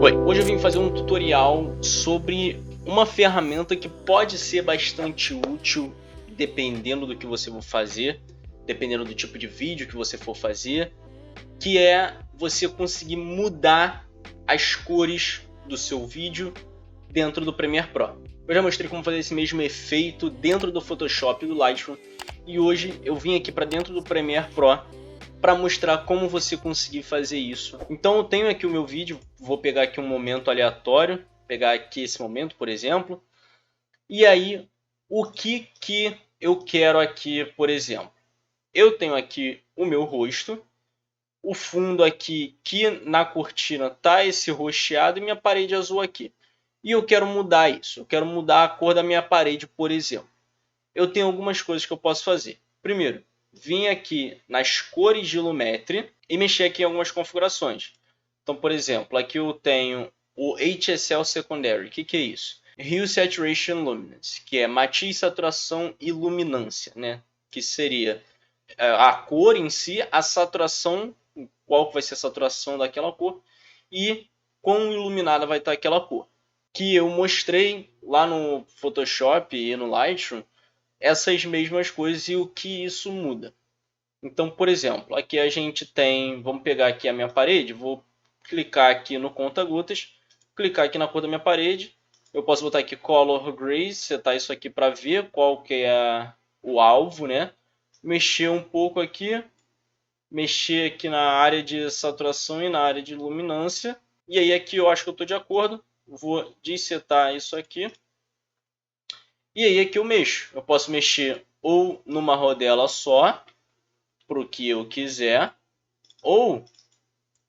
Oi, hoje eu vim fazer um tutorial sobre uma ferramenta que pode ser bastante útil dependendo do que você for fazer, dependendo do tipo de vídeo que você for fazer, que é você conseguir mudar as cores do seu vídeo dentro do Premiere Pro. Eu já mostrei como fazer esse mesmo efeito dentro do Photoshop e do Lightroom, e hoje eu vim aqui para dentro do Premiere Pro para mostrar como você conseguir fazer isso. Então eu tenho aqui o meu vídeo, vou pegar aqui um momento aleatório, pegar aqui esse momento, por exemplo, e aí o que eu quero aqui, por exemplo. Eu tenho aqui o meu rosto, o fundo aqui, que na cortina tá esse roxeado, e minha parede azul aqui. E eu quero mudar isso, eu quero mudar a cor da minha parede, por exemplo. Eu tenho algumas coisas que eu posso fazer. Primeiro, vim aqui nas cores de Lumetri e mexer aqui em algumas configurações. Então, por exemplo, aqui eu tenho o HSL Secondary. O que é isso? Hue, Saturation, Luminance, que é matiz, saturação e luminância, né? Que seria a cor em si, a saturação, qual vai ser a saturação daquela cor e quão iluminada vai estar aquela cor. Que eu mostrei lá no Photoshop e no Lightroom essas mesmas coisas e o que isso muda. Então, por exemplo, aqui a gente tem, vamos pegar aqui a minha parede, vou clicar aqui no conta-gotas, clicar aqui na cor da minha parede, eu posso botar aqui Color Gray, setar isso aqui para ver qual que é o alvo, né? Mexer um pouco aqui, mexer aqui na área de saturação e na área de luminância, e aí aqui eu acho que eu estou de acordo, vou desetar isso aqui. E aí aqui eu mexo. Eu posso mexer ou numa rodela só, para o que eu quiser, ou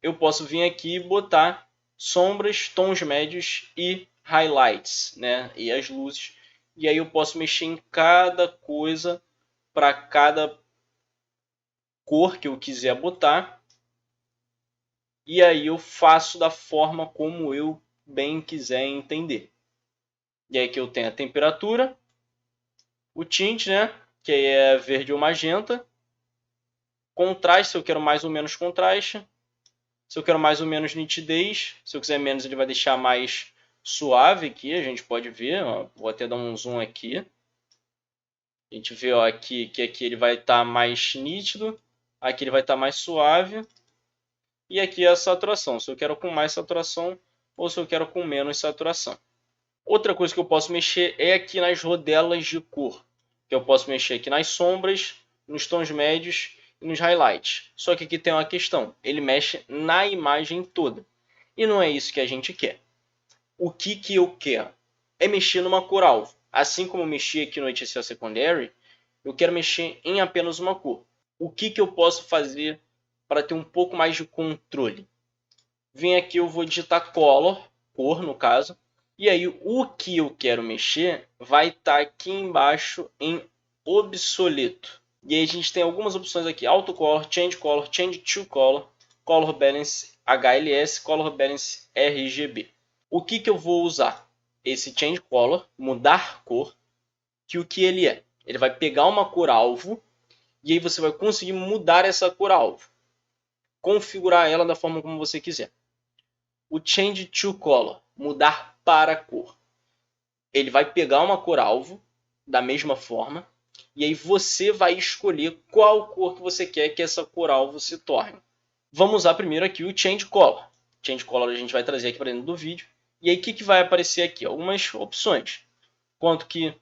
eu posso vir aqui e botar sombras, tons médios e highlights, né? E as luzes. E aí eu posso mexer em cada coisa para cada cor que eu quiser botar. E aí eu faço da forma como eu bem quiser entender. E aí aqui eu tenho a temperatura, o tint, né? Que é verde ou magenta. Contraste, se eu quero mais ou menos contraste. Se eu quero mais ou menos nitidez. Se eu quiser menos, ele vai deixar mais suave aqui. A gente pode ver. Ó, vou até dar um zoom aqui. A gente vê ó, aqui que aqui ele vai estar mais nítido. Aqui ele vai estar mais suave. E aqui é a saturação. Se eu quero com mais saturação ou se eu quero com menos saturação. Outra coisa que eu posso mexer é aqui nas rodelas de cor. Que eu posso mexer aqui nas sombras, nos tons médios e nos highlights. Só que aqui tem uma questão. Ele mexe na imagem toda. E não é isso que a gente quer. O que eu quero? É mexer numa cor alvo. Assim como eu mexi aqui no HSL Secondary, eu quero mexer em apenas uma cor. O que eu posso fazer para ter um pouco mais de controle? Vem aqui, eu vou digitar color, cor no caso. E aí o que eu quero mexer vai estar aqui embaixo em obsoleto. E aí a gente tem algumas opções aqui. Auto Color, Change to Color, Color Balance HLS, Color Balance RGB. O que eu vou usar? Esse Change Color, mudar cor, que o que ele é? Ele vai pegar uma cor alvo e aí você vai conseguir mudar essa cor alvo. Configurar ela da forma como você quiser. O Change to Color, mudar para cor. Ele vai pegar uma cor alvo da mesma forma e aí você vai escolher qual cor que você quer que essa cor alvo se torne. Vamos usar primeiro aqui o Change Color. Change Color a gente vai trazer aqui para dentro do vídeo. E aí o que vai aparecer aqui? Algumas opções. Quanto que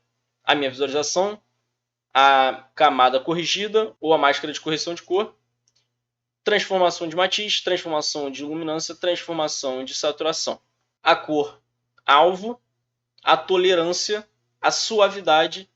a minha visualização, a camada corrigida ou a máscara de correção de cor, transformação de matiz, transformação de luminância, transformação de saturação. A cor alvo, a tolerância, a suavidade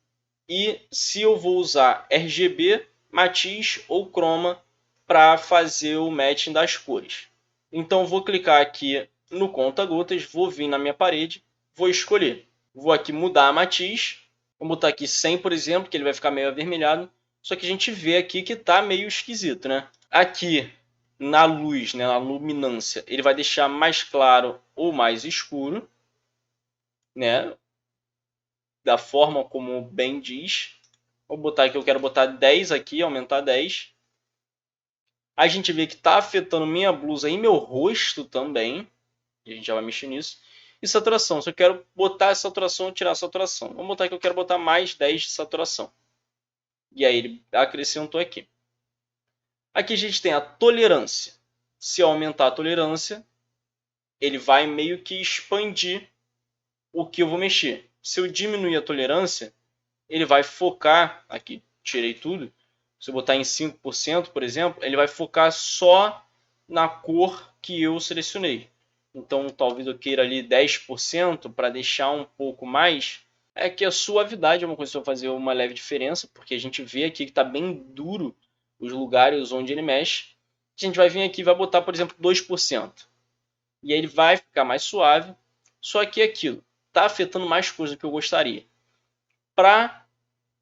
e se eu vou usar RGB, matiz ou chroma para fazer o matching das cores. Então vou clicar aqui no conta-gotas, vou vir na minha parede, vou escolher. Vou aqui mudar a matiz, vou botar aqui 100, por exemplo, que ele vai ficar meio avermelhado. Só que a gente vê aqui que está meio esquisito, né? Aqui na luz, né, na luminância, ele vai deixar mais claro ou mais escuro, né? Da forma como bem diz. Vou botar aqui, eu quero botar 10 aqui, aumentar 10. A gente vê que está afetando minha blusa e meu rosto também. E a gente já vai mexer nisso. E saturação, se eu quero botar essa saturação ou tirar a saturação. Vamos botar que eu quero botar mais 10 de saturação. E aí ele acrescentou aqui. Aqui a gente tem a tolerância. Se eu aumentar a tolerância, ele vai meio que expandir o que eu vou mexer. Se eu diminuir a tolerância, ele vai focar, aqui tirei tudo, se eu botar em 5%, por exemplo, ele vai focar só na cor que eu selecionei. Então talvez eu queira ali 10% para deixar um pouco mais. É que a suavidade é uma coisa que vai fazer uma leve diferença, porque a gente vê aqui que está bem duro os lugares onde ele mexe. A gente vai vir aqui e vai botar, por exemplo, 2%. E aí ele vai ficar mais suave, só que aquilo está afetando mais coisas do que eu gostaria. Para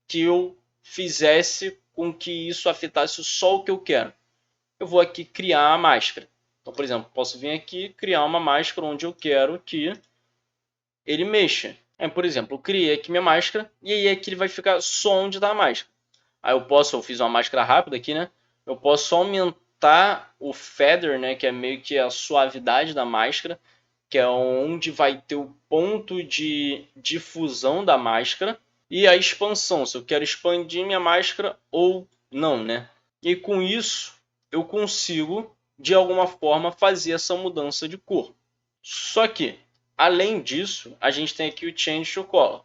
que eu fizesse com que isso afetasse só o que eu quero, eu vou aqui criar a máscara. Então, por exemplo, posso vir aqui e criar uma máscara onde eu quero que ele mexa. Aí, por exemplo, eu criei aqui minha máscara e aí aqui ele vai ficar só onde está a máscara. Aí eu fiz uma máscara rápida aqui, né? Eu posso aumentar o feather, né? Que é meio que a suavidade da máscara, que é onde vai ter o ponto de difusão da máscara. E a expansão, se eu quero expandir minha máscara ou não, né? E com isso, eu consigo, de alguma forma, fazer essa mudança de cor. Só que, além disso, a gente tem aqui o Change to Color,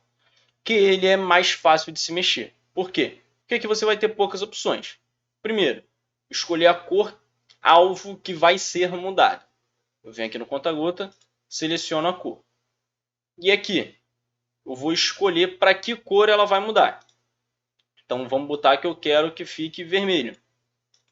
que ele é mais fácil de se mexer. Por quê? Porque aqui você vai ter poucas opções. Primeiro, escolher a cor alvo que vai ser mudada. Eu venho aqui no conta-gota, seleciono a cor. E aqui, eu vou escolher para que cor ela vai mudar. Então vamos botar que eu quero que fique vermelho.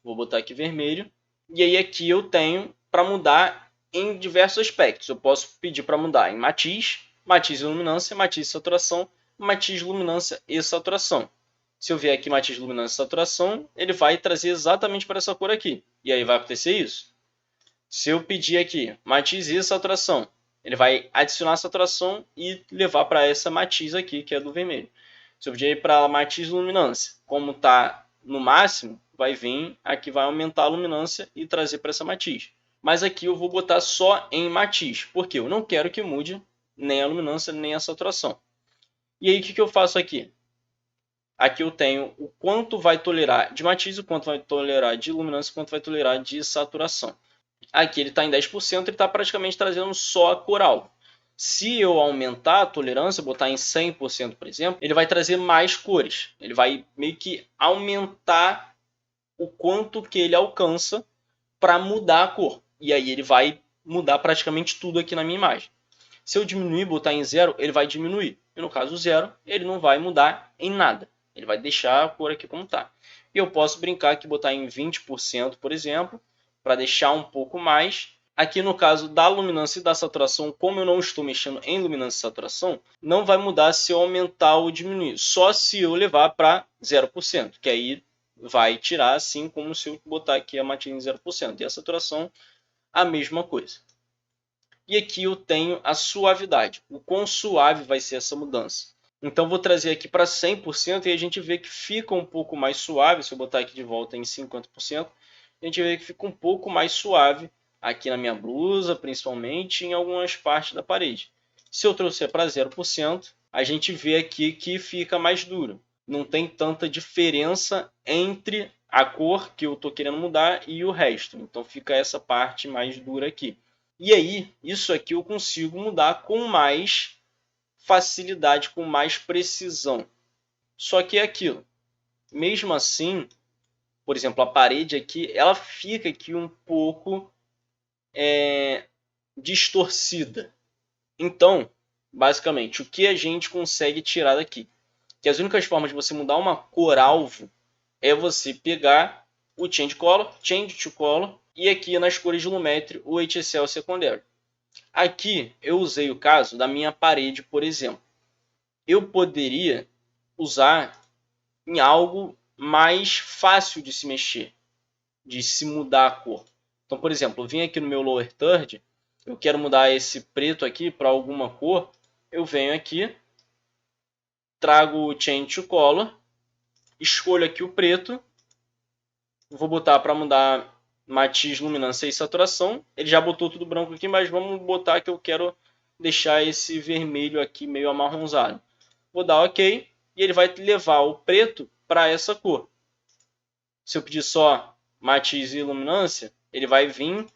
Vou botar aqui vermelho. E aí aqui eu tenho para mudar em diversos aspectos. Eu posso pedir para mudar em matiz, matiz e luminância, matiz e saturação, matiz, luminância e saturação. Se eu vier aqui matiz, luminância e saturação, ele vai trazer exatamente para essa cor aqui. E aí vai acontecer isso. Se eu pedir aqui matiz e saturação, ele vai adicionar a saturação e levar para essa matiz aqui, que é do vermelho. Se eu pedir para matiz e luminância, como está no máximo, vai vir aqui, vai aumentar a luminância e trazer para essa matiz. Mas aqui eu vou botar só em matiz, porque eu não quero que mude nem a luminância nem a saturação. E aí o que eu faço aqui? Aqui eu tenho o quanto vai tolerar de matiz, o quanto vai tolerar de luminância, o quanto vai tolerar de saturação. Aqui ele está em 10%, ele está praticamente trazendo só a cor alvo. Se eu aumentar a tolerância, botar em 100%, por exemplo, ele vai trazer mais cores. Ele vai meio que aumentar o quanto que ele alcança para mudar a cor. E aí ele vai mudar praticamente tudo aqui na minha imagem. Se eu diminuir, botar em 0, ele vai diminuir. E no caso 0, ele não vai mudar em nada. Ele vai deixar a cor aqui como está. E eu posso brincar aqui, botar em 20%, por exemplo, para deixar um pouco mais. Aqui no caso da luminância e da saturação, como eu não estou mexendo em luminância e saturação, não vai mudar se eu aumentar ou diminuir. Só se eu levar para 0%, que aí vai tirar assim como se eu botar aqui a matinha em 0%. E a saturação, a mesma coisa. E aqui eu tenho a suavidade. O quão suave vai ser essa mudança. Então vou trazer aqui para 100% e a gente vê que fica um pouco mais suave. Se eu botar aqui de volta em 50%, a gente vê que fica um pouco mais suave aqui na minha blusa, principalmente em algumas partes da parede. Se eu trouxer para 0%, a gente vê aqui que fica mais duro. Não tem tanta diferença entre a cor que eu estou querendo mudar e o resto. Então fica essa parte mais dura aqui. E aí, isso aqui eu consigo mudar com mais facilidade, com mais precisão. Só que é aquilo. Mesmo assim, por exemplo, a parede aqui, ela fica aqui um pouco distorcida. Então, basicamente, o que a gente consegue tirar daqui? Que as únicas formas de você mudar uma cor alvo é você pegar o Change to Color, e aqui nas cores de Lumetri, o HSL Secondary. Aqui eu usei o caso da minha parede, por exemplo. Eu poderia usar em algo mais fácil de se mexer, de se mudar a cor. Então, por exemplo, eu vim aqui no meu Lower Third, eu quero mudar esse preto aqui para alguma cor, eu venho aqui, trago o Change to Color, escolho aqui o preto, vou botar para mudar matiz, luminância e saturação. Ele já botou tudo branco aqui, mas vamos botar que eu quero deixar esse vermelho aqui meio amarronzado. Vou dar OK e ele vai levar o preto para essa cor. Se eu pedir só matiz e luminância, ele vai vir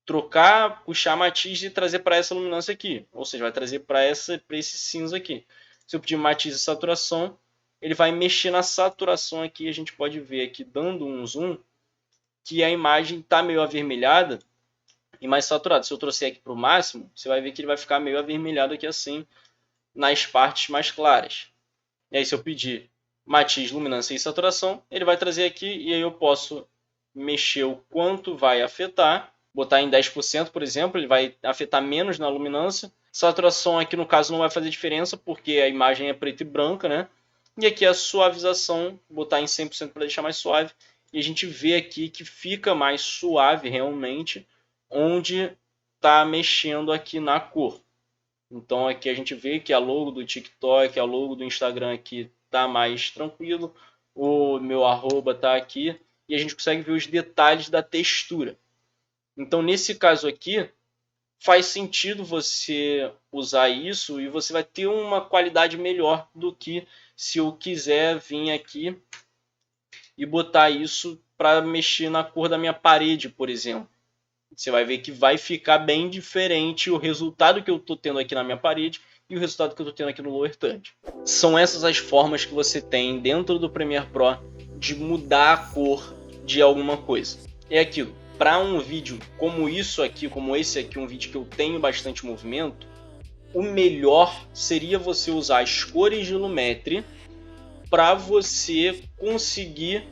trocar, puxar matiz e trazer para essa luminância aqui. Ou seja, vai trazer para esse cinza aqui. Se eu pedir matiz e saturação, ele vai mexer na saturação aqui. A gente pode ver aqui, dando um zoom, que a imagem está meio avermelhada e mais saturada. Se eu trouxer aqui para o máximo, você vai ver que ele vai ficar meio avermelhado aqui assim, nas partes mais claras. E aí se eu pedir matiz, luminância e saturação, ele vai trazer aqui e aí eu posso mexer o quanto vai afetar. Botar em 10%, por exemplo, ele vai afetar menos na luminância. Saturação aqui no caso não vai fazer diferença, porque a imagem é preta e branca, né? E aqui a suavização, botar em 100% para deixar mais suave. E a gente vê aqui que fica mais suave realmente, onde está mexendo aqui na cor. Então aqui a gente vê que a logo do TikTok, a logo do Instagram aqui está mais tranquilo. O meu arroba está aqui. E a gente consegue ver os detalhes da textura. Então, nesse caso aqui, faz sentido você usar isso e você vai ter uma qualidade melhor do que se eu quiser vir aqui e botar isso para mexer na cor da minha parede, por exemplo. Você vai ver que vai ficar bem diferente o resultado que eu estou tendo aqui na minha parede e o resultado que eu estou tendo aqui no Lower Third. São essas as formas que você tem dentro do Premiere Pro de mudar a cor de alguma coisa. É aquilo. Para um vídeo como isso aqui, como esse aqui, um vídeo que eu tenho bastante movimento, o melhor seria você usar as cores de Lumetri para você conseguir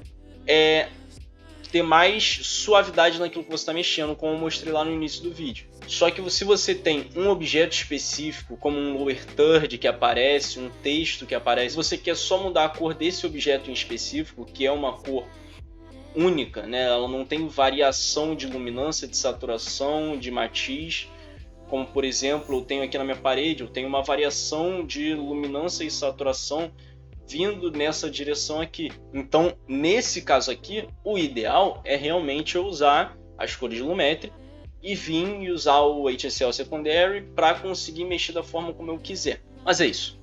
ter mais suavidade naquilo que você está mexendo, como eu mostrei lá no início do vídeo. Só que se você tem um objeto específico, como um Lower Third que aparece, um texto que aparece, você quer só mudar a cor desse objeto em específico, que é uma cor única, né? Ela não tem variação de luminância, de saturação, de matiz, como por exemplo eu tenho aqui na minha parede, eu tenho uma variação de luminância e saturação vindo nessa direção aqui. Então nesse caso aqui, o ideal é realmente eu usar as cores de Lumetri e vir e usar o HSL Secondary para conseguir mexer da forma como eu quiser. Mas é isso.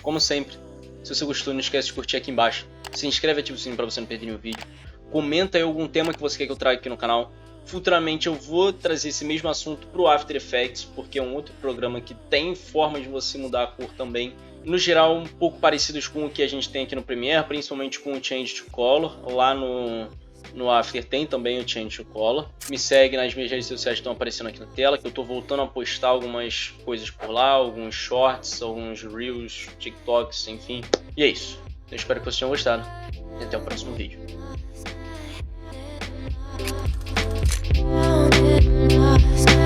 Como sempre, se você gostou, não esquece de curtir aqui embaixo, se inscreve e ativa o sininho para você não perder nenhum vídeo. Comenta aí algum tema que você quer que eu traga aqui no canal. Futuramente eu vou trazer esse mesmo assunto para o After Effects, porque é um outro programa que tem forma de você mudar a cor também. No geral, um pouco parecidos com o que a gente tem aqui no Premiere, principalmente com o Change to Color. Lá no After tem também o Change to Color. Me segue nas minhas redes sociais que estão aparecendo aqui na tela, que eu estou voltando a postar algumas coisas por lá, alguns shorts, alguns reels, TikToks, enfim. E é isso. Eu espero que vocês tenham gostado e até o próximo vídeo. Lost